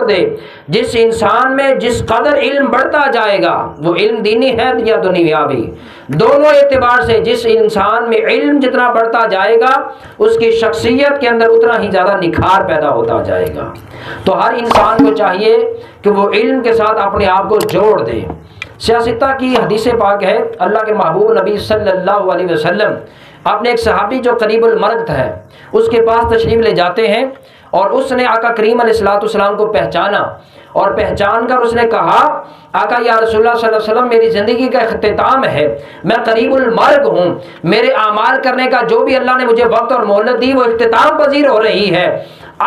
دے۔ جس انسان میں جس قدر علم بڑھتا جائے گا، وہ علم دینی ہے یا دنیاوی، دونوں اعتبار سے جس انسان میں علم جتنا بڑھتا جائے گا اس کی شخصیت کے اندر اتنا ہی زیادہ نکھار پیدا ہوتا جائے گا۔ تو ہر انسان کو چاہیے کہ وہ علم کے ساتھ اپنے آپ کو جوڑ دے۔ سیاستہ کی حدیث پاک ہے، اللہ کے محبوب نبی صلی اللہ علیہ وسلم اپنے ایک صحابی جو قریب المرگ ہے اس کے پاس تشریف لے جاتے ہیں، اور اس نے آقا کریم علیہ الصلوۃ والسلام کو پہچانا، اور پہچان کر اس نے کہا آقا یا رسول اللہ صلی اللہ علیہ وسلم میری زندگی کا اختتام ہے، میں قریب المرگ ہوں، میرے اعمال کرنے کا جو بھی اللہ نے مجھے وقت اور مہلت دی وہ اختتام پذیر ہو رہی ہے،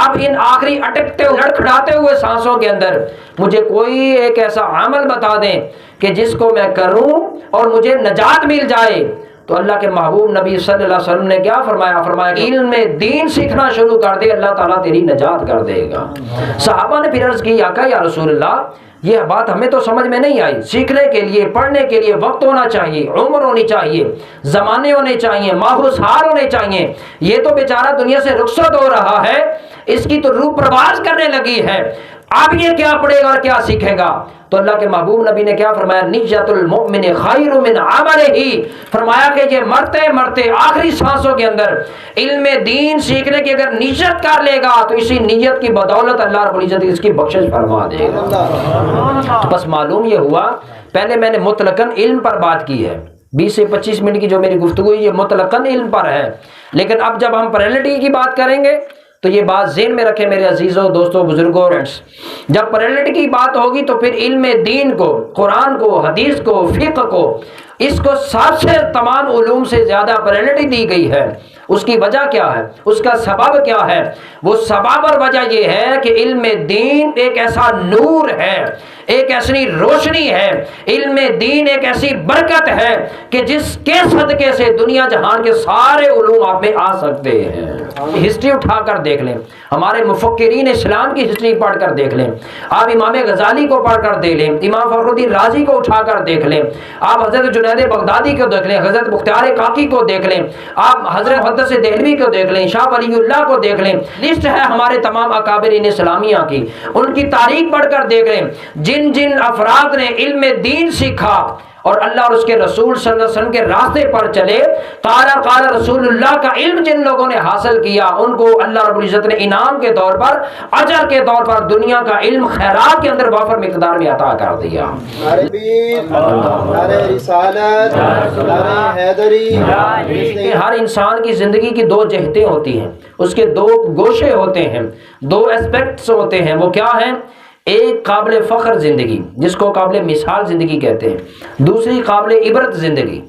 اب ان آخری اٹکتے لڑکھڑاتے ہوئے سانسوں کے اندر مجھے کوئی ایک ایسا عمل بتا دیں کہ جس کو میں کروں اور مجھے نجات مل جائے۔ تو اللہ کے محبوب نبی صلی اللہ علیہ وسلم نے کیا فرمایا؟ فرمایا کہ علم دین سیکھنا شروع کر دے، اللہ تعالیٰ تیری نجات کر دے گا۔ صحابہ نے پھر عرض کی آقا یا رسول اللہ یہ بات ہمیں تو سمجھ میں نہیں آئی، سیکھنے کے لیے پڑھنے کے لیے وقت ہونا چاہیے، عمر ہونی چاہیے، زمانے ہونے چاہیے، ماحول حال ہونے چاہیے، یہ تو بیچارہ دنیا سے رخصت ہو رہا ہے، اس کی تو روح پرواز کرنے لگی ہے، اب یہ کیا پڑھے گا اور کیا سیکھے گا؟ تو اللہ کے محبوب نبی نے کیا فرمایا؟ نیت المؤمن خیر من عملہ، فرمایا کہ یہ مرتے مرتے آخری سانسوں کے اندر علم دین سیکھنے کی اگر نیت کر لے گا تو اسی نیت کی بدولت اللہ رب العزت اس کی بخشش فرما دے گا۔ تو بس معلوم یہ ہوا، پہلے میں نے مطلقاً علم پر بات کی ہے، 20 سے 25 منٹ کی جو میری گفتگو ہے یہ مطلقاً علم پر ہے، لیکن اب جب ہم پرائلٹی کی بات کریں گے تو یہ بات ذہن میں رکھیں میرے عزیزوں، دوستوں، بزرگوں، جب پرائلٹی کی بات ہوگی تو پھر علم دین کو، قرآن کو، حدیث کو، فقہ کو، اس کو سب سے تمام علوم سے زیادہ پرائلٹی دی گئی ہے۔ اس کی وجہ کیا ہے؟ اس کا سبب کیا ہے؟ وہ سبب اور وجہ یہ ہے کہ علم دین ایک ایسا نور ہے، ایک ایسی روشنی ہے، علم دین ایک ایسی برکت ہے کہ جس کے صدقے سے دنیا جہان کے سارے علوم آپ میں آ سکتے ہیں۔ ہسٹری اٹھا کر دیکھ لیں، ہمارے مفکرین اسلام کی ہسٹری پڑھ کر دیکھ لیں، آپ امام غزالی کو پڑھ کر دیکھ لیں، امام فخر الدین رازی کو اٹھا کر دیکھ لیں، آپ حضرت جنید بغدادی کو دیکھ لیں، حضرت مختار کاکی کو دیکھ لیں، آپ حضرت محدث دہلوی کو دیکھ لیں، شاہ ولی اللہ کو دیکھ لیں، لسٹ ہے ہمارے تمام اکابرین اسلامیہ کی، ان کی تاریخ پڑھ کر دیکھ لیں، جن جن افراد نے علم دین سیکھا اور اللہ اور اس کے رسول صلی اللہ علیہ وسلم کے راستے پر چلے، قال رسول اللہ کا علم جن لوگوں نے حاصل کیا ان کو اللہ رب العزت نے انعام کے طور پر، اجر کے طور پر دنیا کا علم خیرات کے اندر وافر مقدار میں عطا کر دیا۔ ہر انسان کی زندگی کی دو جہتیں ہوتی ہیں، اس کے دو گوشے ہوتے ہیں، دو اسپیکٹس ہوتے ہیں، وہ کیا ہیں؟ ایک قابل فخر زندگی جس کو قابل مثال زندگی کہتے ہیں، دوسری قابل عبرت زندگی۔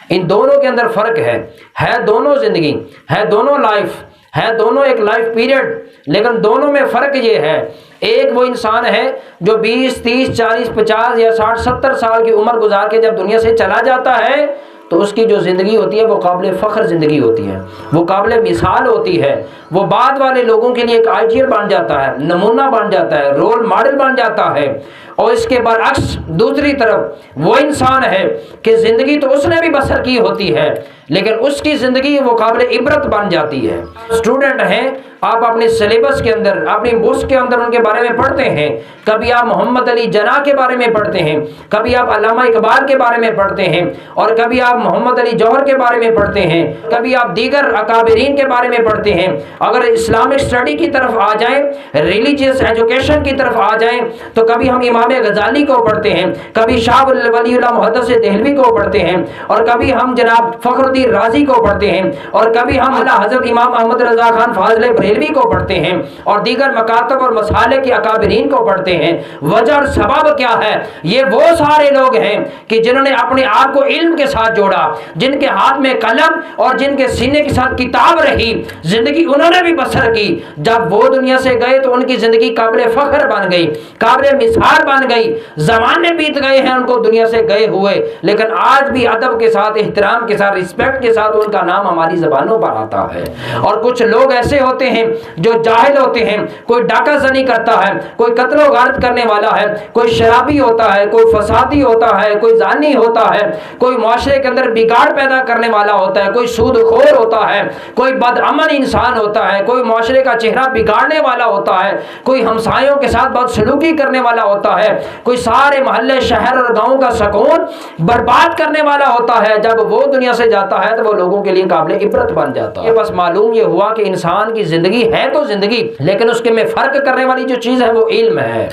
ان دونوں کے اندر فرق ہے دونوں زندگی، ہے دونوں لائف، ہے دونوں ایک لائف پیریڈ، لیکن دونوں میں فرق یہ ہے، ایک وہ انسان ہے جو 20 30 40 50 یا 60 70 سال کی عمر گزار کے جب دنیا سے چلا جاتا ہے تو اس کی جو زندگی ہوتی ہے وہ قابل فخر زندگی ہوتی ہے، وہ قابل مثال ہوتی ہے، وہ بعد والے لوگوں کے لیے ایک آئیڈیل بن جاتا ہے، نمونہ بن جاتا ہے، رول ماڈل بن جاتا ہے۔ اور اس کے برعکس دوسری طرف وہ انسان ہے کہ زندگی تو اس نے بھی بسر کی ہوتی ہے لیکن اس کی زندگی وہ قابل عبرت بن جاتی ہے۔ اسٹوڈنٹ ہیں، آپ اپنے سلیبس کے اندر، اپنی بکس کے اندر ان کے بارے میں پڑھتے ہیں، کبھی آپ محمد علی جناح کے بارے میں پڑھتے ہیں، کبھی آپ علامہ اقبال کے بارے میں پڑھتے ہیں، اور کبھی آپ محمد علی جوہر کے بارے میں پڑھتے ہیں، کبھی آپ دیگر اکابرین کے بارے میں پڑھتے ہیں۔ اگر اسلامک اسٹڈی کی طرف آ جائیں، ریلیجیس ایجوکیشن کی طرف آ جائیں تو کبھی ہم امام غزالی کو پڑھتے ہیں، کبھی شاہ ولی اللہ محدث دہلوی کو پڑھتے ہیں، اور کبھی ہم جناب فخر الدین رازی کو پڑھتے ہیں، اور کبھی ہم حضرت امام احمد رضا خان فاضل بریلوی کو پڑھتے ہیں، اور دیگر مکاتب اور مسالک کے اکابرین کو پڑھتے ہیں۔ وجہ اور سبب کیا ہے؟ یہ وہ سارے لوگ ہیں کہ جنہوں نے اپنے آپ کو علم کے ساتھ جوڑا، جن کے ہاتھ میں قلم اور جن کے سینے کے ساتھ کتاب رہی، زندگی انہوں نے بھی بسر کی۔ جب وہ دنیا سے گئے تو ان کی زندگی قابل فخر بن گئی، قابل مثال بن گئی، زمانے بیت گئے ہیں ان کو دنیا سے گئے ہوئے، لیکن آج بھی ادب کے ساتھ، احترام کے ساتھ، رسپیکٹ کے ساتھ ان کا نام ہماری زبانوں پر آتا ہے۔ اور کچھ لوگ ایسے ہوتے ہیں ہیں جو جاہل ہوتے ہیں، کوئی ڈاکہ زنی کرتا ہے، کوئی قتل و غارت کرنے والا ہے، کوئی شرابی ہوتا ہے، کوئی فسادی ہوتا ہے، کوئی زانی ہوتا ہے، کوئی معاشرے کے اندر بگاڑ پیدا کرنے والا ہوتا ہے، کوئی سود خور ہوتا ہے، کوئی بدعمل انسان ہوتا ہے، کوئی معاشرے کا چہرہ بگاڑنے والا ہوتا ہے، کوئی ہمسایوں کے ساتھ بد سلوکی کرنے والا ہوتا ہے، کوئی سارے محلے شہر اور گاؤں کا سکون برباد کرنے والا ہوتا ہے، جب وہ دنیا سے جاتا ہے تو وہ لوگوں کے لیے قابل عبرت بن جاتا ہے۔ بس معلوم یہ ہوا کہ انسان کی زندگی ہے تو زندگی، لیکن اس کے میں فرق کرنے والی جو چیز ہے وہ علم ہے۔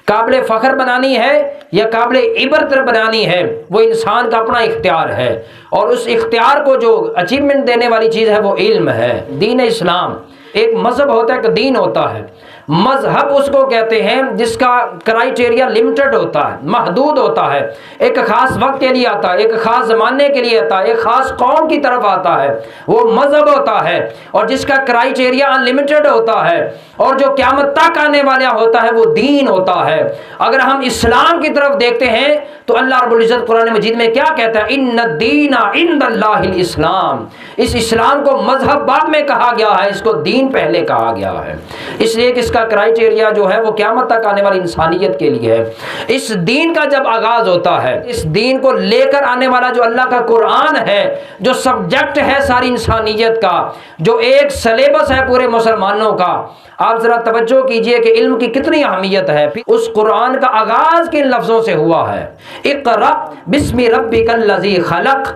قابل فخر بنانی ہے یا قابل عبرت بنانی ہے وہ انسان کا اپنا اختیار ہے، اور اس اختیار کو جو اچیومنٹ دینے والی چیز ہے وہ علم ہے۔ دین اسلام ایک مذہب ہوتا ہے، ایک دین ہوتا ہے۔ مذہب اس کو کہتے ہیں جس کا کرائیٹیریا لمیٹڈ ہوتا ہے، محدود ہوتا ہے، ایک خاص وقت کے لیے آتا ہے، ایک خاص زمانے کے لیے آتا ہے، ایک خاص قوم کی طرف آتا ہے، وہ مذہب ہوتا ہے، اور جس کا کرائیٹیریا انلمیٹڈ ہوتا ہے، اور جو قیامت تک آنے والا ہوتا ہے وہ دین ہوتا ہے۔ اگر ہم اسلام کی طرف دیکھتے ہیں تو اللہ رب العزت قرآن مجید میں کیا کہتا ہے؟ ان الدین عند اللہ الاسلام۔ اس اسلام کو مذہب بعد میں کہا گیا ہے، اس کو دین پہلے کہا گیا ہے، اس لیے کہ اس کا کرائیٹیریا جو ہے وہ قیامت تک آنے والی انسانیت کے لیے ہے۔ اس دین کا جب آغاز ہوتا ہے، اس دین کو لے کر آنے والا جو اللہ کا قرآن ہے، جو سبجیکٹ ہے ساری انسانیت کا، جو ایک سلیبس ہے پورے مسلمانوں کا، آپ ذرا توجہ کیجئے کہ علم کی کتنی اہمیت ہے۔ اس قرآن کا آغاز کن لفظوں سے ہوا ہے؟ اقرأ بسم ربک الذی خلق۔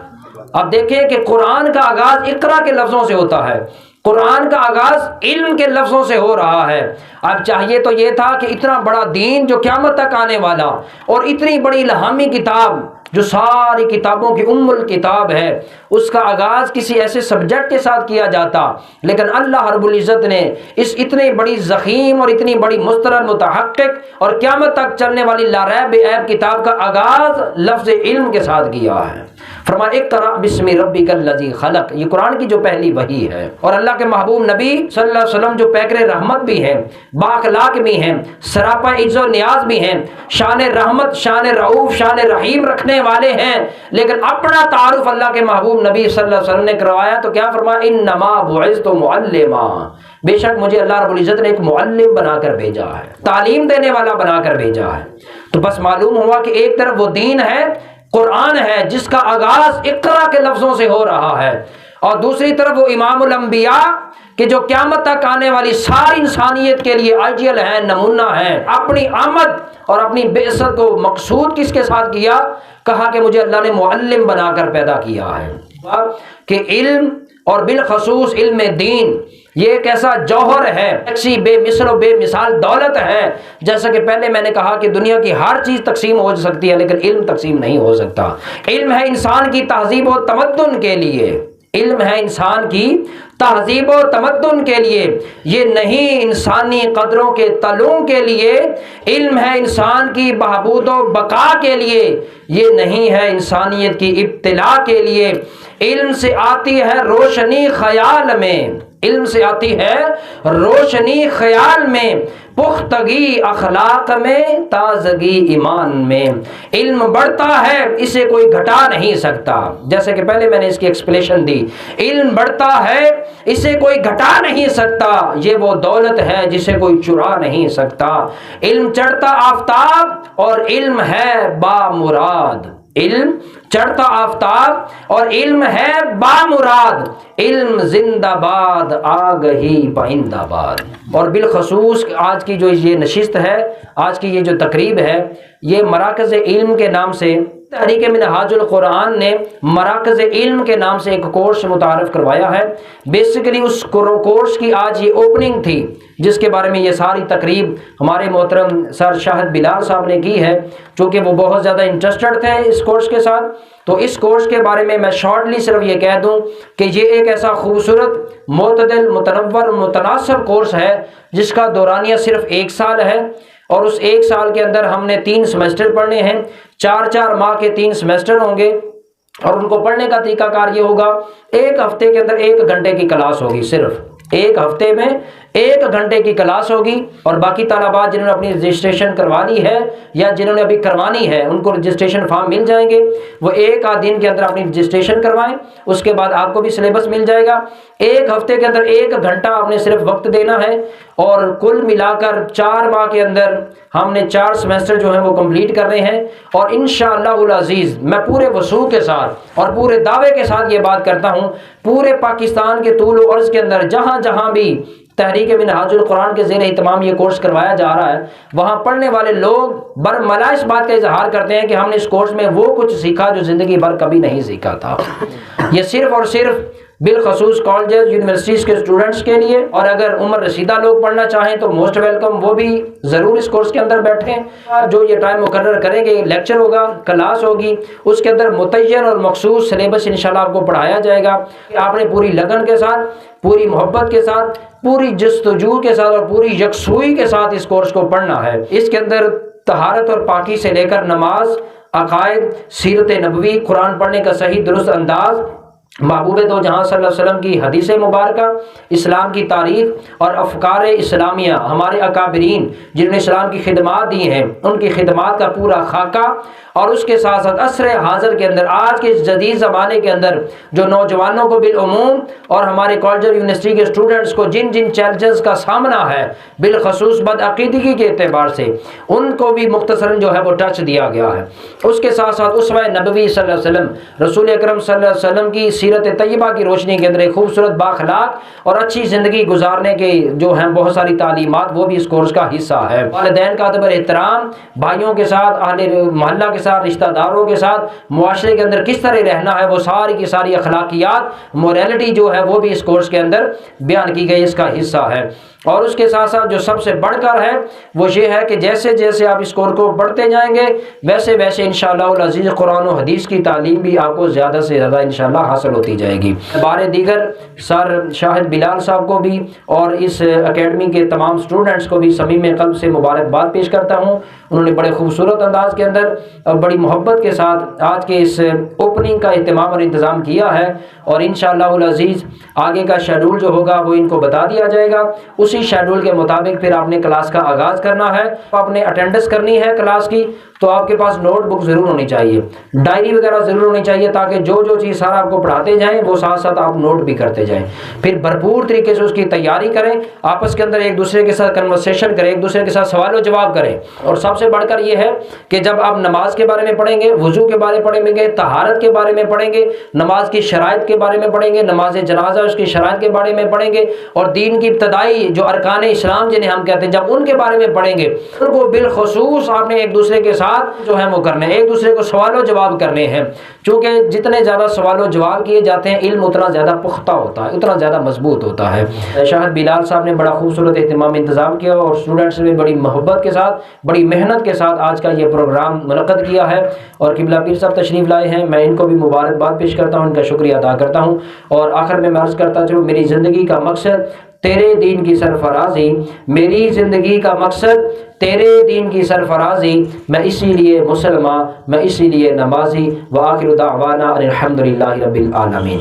اب دیکھیں کہ قرآن کا آغاز اقرا کے لفظوں سے ہوتا ہے، قرآن کا آغاز علم کے لفظوں سے ہو رہا ہے۔ اب چاہیے تو یہ تھا کہ اتنا بڑا دین جو قیامت تک آنے والا، اور اتنی بڑی الہامی کتاب جو ساری کتابوں کی ام الکتاب ہے، اس کا آغاز کسی ایسے سبجیکٹ کے ساتھ کیا جاتا، لیکن اللہ رب العزت نے اس اتنی بڑی ضخیم اور اتنی بڑی مستند متحقق اور قیامت تک چلنے والی لا ریب عیب کتاب کا آغاز لفظ علم کے ساتھ کیا ہے۔ فرمایا اقرأ بسم ربک الذی خلق، یہ قرآن کی جو پہلی وحی ہے، اور اللہ کے محبوب نبی صلی اللہ علیہ وسلم جو پیکر رحمت بھی ہیں، بااخلاق بھی ہیں، سراپا عز و نیاز بھی ہیں، شان رحمت، شان رؤوف، شان رحیم رکھنے والے ہیں، لیکن اپنا تعارف اللہ کے محبوب نبی صلی اللہ علیہ وسلم نے کروایا تو کیا فرمایا؟ انما بعثت معلما، بے شک مجھے اللہ رب العزت نے ایک معلم بنا کر بھیجا ہے، تعلیم دینے والا بنا کر بھیجا ہے۔ تو بس معلوم ہوا کہ ایک طرف وہ دین ہے، قرآن ہے، جس کا آغاز اقرا کے لفظوں سے ہو رہا ہے، اور دوسری طرف وہ امام الانبیاء کہ جو قیامت تک آنے والی ساری انسانیت کے لیے آئیڈیل ہیں، نمونہ ہیں۔ اپنی آمد اور اپنی بعثت کو مقصود کس کے ساتھ کیا؟ کہا کہ مجھے اللہ نے معلم بنا کر پیدا کیا ہے، کہ علم اور بالخصوص علم دین یہ ایک ایسا جوہر ہے، ایسی بے مثل و بے مثال دولت ہے۔ جیسا کہ پہلے میں نے کہا کہ دنیا کی ہر چیز تقسیم ہو سکتی ہے لیکن علم تقسیم نہیں ہو سکتا۔ علم ہے انسان کی تہذیب و تمدن کے لیے، علم ہے انسان کی تہذیب و تمدن کے لیے، یہ نہیں انسانی قدروں کے تلوں کے لیے۔ علم ہے انسان کی بہبود و بقا کے لیے، یہ نہیں ہے انسانیت کی ابتلا کے لیے۔ علم سے آتی ہے روشنی خیال میں، علم سے آتی ہے روشنی خیال میں، پختگی اخلاق میں، تازگی ایمان میں۔ علم بڑھتا ہے، اسے کوئی گھٹا نہیں سکتا، جیسے کہ پہلے میں نے اس کی ایکسپلیشن دی۔ علم بڑھتا ہے، اسے کوئی گھٹا نہیں سکتا، یہ وہ دولت ہے جسے کوئی چرا نہیں سکتا۔ علم چڑھتا آفتاب اور علم ہے بامراد، علم چڑھتا آفتاب اور علم ہے بامراد، علم زندہ باد آگہی پائندہ باد۔ اور بالخصوص آج کی جو یہ نشست ہے، آج کی یہ جو تقریب ہے، یہ مراکز علم کے نام سے تحریک منہاج القرآن نے مراکز علم کے نام سے ایک کورس متعارف کروایا ہے۔ بیسیکلی اس کورس کی آج یہ اوپننگ تھی، جس کے بارے میں یہ ساری تقریب ہمارے محترم سر شاہد بلال صاحب نے کی ہے، چونکہ وہ بہت زیادہ انٹرسٹڈ تھے اس کورس کے ساتھ۔ تو اس کورس کے بارے میں شارٹلی صرف یہ کہہ دوں کہ یہ ایک ایسا خوبصورت، معتدل، متنوع، متناسب کورس ہے جس کا دورانیہ صرف 1 سال ہے، اور اس 1 سال کے اندر ہم نے 3 سیمسٹر پڑھنے ہیں، 4 ماہ کے 3 سیمسٹر ہوں گے، اور ان کو پڑھنے کا طریقہ کار یہ ہوگا، 1 ہفتے کے اندر 1 گھنٹے کی کلاس ہوگی، صرف ایک ہفتے میں 1 گھنٹے کی کلاس ہوگی، اور باقی طلباء جنہوں نے اپنی رجسٹریشن کروا لی ہے یا جنہوں نے ابھی کروانی ہے ان کو رجسٹریشن فارم مل جائیں گے، وہ 1 آدھ دن کے اندر اپنی رجسٹریشن کروائیں، اس کے بعد آپ کو بھی سلیبس مل جائے گا۔ 1 ہفتے کے اندر 1 گھنٹہ آپ نے صرف وقت دینا ہے، اور کل ملا کر 4 ماہ کے اندر ہم نے 4 سیمسٹر جو ہیں وہ کمپلیٹ کرنے ہیں، اور انشاءاللہ العزیز میں پورے وثوق کے ساتھ اور پورے دعوے کے ساتھ یہ بات کرتا ہوں، پورے پاکستان کے طول و عرض کے اندر جہاں جہاں بھی تحریک منہاج القرآن کے زیر اہتمام یہ کورس کروایا جا رہا ہے، وہاں پڑھنے والے لوگ برملا اس بات کا اظہار کرتے ہیں کہ ہم نے اس کورس میں وہ کچھ سیکھا جو زندگی بھر کبھی نہیں سیکھا تھا۔ یہ صرف اور صرف بالخصوص کالجز یونیورسٹیز کے اسٹوڈنٹس کے لیے، اور اگر عمر رسیدہ لوگ پڑھنا چاہیں تو موسٹ ویلکم، وہ بھی ضرور اس کورس کے اندر بیٹھیں۔ جو یہ ٹائم مقرر کریں گے، لیکچر ہوگا، کلاس ہوگی، اس کے اندر متعین اور مخصوص سلیبس انشاءاللہ آپ کو پڑھایا جائے گا۔ آپ نے پوری لگن کے ساتھ، پوری محبت کے ساتھ، پوری جستجو کے ساتھ اور پوری یکسوئی کے ساتھ اس کورس کو پڑھنا ہے۔ اس کے اندر طہارت اور پاکی سے لے کر نماز، عقائد، سیرت نبوی، قرآن پڑھنے کا صحیح درست انداز، محبوب دو جہاں صلی اللہ علیہ وسلم کی حدیث مبارکہ، اسلام کی تاریخ اور افکار اسلامیہ، ہمارے اکابرین جنہوں نے اسلام کی خدمات دی ہیں ان کی خدمات کا پورا خاکہ، اور اس کے ساتھ ساتھ عصر حاضر کے اندر، آج کے اس جدید زمانے کے اندر جو نوجوانوں کو بالعموم اور ہمارے کالج اور یونیورسٹی کے اسٹوڈنٹس کو جن جن چیلنجز کا سامنا ہے بالخصوص بدعقیدگی کے اعتبار سے، ان کو بھی مختصراً جو ہے وہ ٹچ دیا گیا ہے۔ اس کے ساتھ ساتھ اسوہ نبوی صلی اللہ علیہ وسلم، رسول اکرم صلی اللہ علیہ وسلم کی سیرت طیبہ کی روشنی کے اندر ایک خوبصورت بااخلاق اور اچھی زندگی گزارنے کے جو ہیں بہت ساری تعلیمات، وہ بھی اس کورس کا حصہ ہے۔ والدین کا ادب اور احترام، بھائیوں کے ساتھ، اہل محلہ کے ساتھ، رشتہ داروں کے ساتھ معاشرے کے اندر کس طرح رہنا ہے، وہ ساری کی ساری اخلاقیات، موریلٹی جو ہے وہ بھی اس کورس کے اندر بیان کی گئی، اس کا حصہ ہے۔ اور اس کے ساتھ ساتھ جو سب سے بڑھ کر ہے وہ یہ ہے کہ جیسے جیسے آپ اس کورس کو پڑھتے جائیں گے ویسے ویسے انشاءاللہ العزیز قرآن و حدیث کی تعلیم بھی آپ کو زیادہ سے زیادہ انشاءاللہ حاصل ہوتی جائے گی۔ بار دیگر سر شاہد بلال صاحب کو بھی اور اس اکیڈمی کے تمام اسٹوڈنٹس کو بھی صمیم قلب سے مبارکباد پیش کرتا ہوں۔ انہوں نے بڑے خوبصورت انداز کے اندر اور بڑی محبت کے ساتھ آج کے اس اوپننگ کا اہتمام اور انتظام کیا ہے، اور انشاءاللہ العزیز آگے کا شیڈول جو ہوگا وہ ان کو بتا دیا جائے گا۔ اسی شیڈول کے مطابق پھر آپ نے کلاس کا آغاز کرنا ہے، آپ نے اٹینڈنس کرنی ہے کلاس کی، تو آپ کے پاس نوٹ بک ضرور ہونی چاہیے، ڈائری وغیرہ ضرور ہونی چاہیے، تاکہ جو جو چیز سارا آپ کو پڑھاتے جائیں وہ ساتھ ساتھ آپ نوٹ بھی کرتے جائیں۔ پھر بھرپور طریقے سے اس کی تیاری کریں، آپس کے اندر ایک دوسرے کے ساتھ کنورسیشن کریں، ایک دوسرے کے ساتھ سوال و جواب کریں، اور سب سے بڑھ کر یہ ہے کہ جب آپ نماز کے بارے میں پڑھیں گے، وضو کے بارے میں پڑھیں گے، طہارت کے بارے میں پڑھیں گے، نماز کی شرائط کے بارے میں پڑھیں گے، نماز جنازہ اس کی شرائط کے بارے میں پڑھیں گے، اور دین کی ابتدائی جو ارکان اسلام جنہیں ہم کہتے ہیں جب ان کے بارے میں پڑھیں گے، ان کو بالخصوص آپ نے ایک دوسرے کے ساتھ جو ہے وہ کرنے ہیں، ایک دوسرے کو سوال و جواب کرنے ہیں، چونکہ جتنے زیادہ سوال و جواب کیے جاتے ہیں علم اتنا زیادہ پختہ ہوتا ہے، اتنا زیادہ مضبوط ہوتا ہے۔ شاہد بلال صاحب نے بڑا خوبصورت اہتمام انتظام کیا، اور اسٹوڈنٹس نے بڑی محبت کے ساتھ، بڑی محنت کے ساتھ آج کا یہ پروگرام منعقد کیا ہے، اور قبلہ پیر صاحب تشریف لائے ہیں، میں ان کو بھی مبارکباد پیش کرتا ہوں، ان کا شکریہ ادا کرتا ہوں، اور آخر میں عرض کرتا چلوں میری زندگی کا مقصد تیرے دین کی سرفرازی، میری زندگی کا مقصد تیرے دین کی سرفرازی، میں اسی لیے مسلمان، میں اسی لیے نمازی، وآخر دعوانا الحمدللہ رب العالمین۔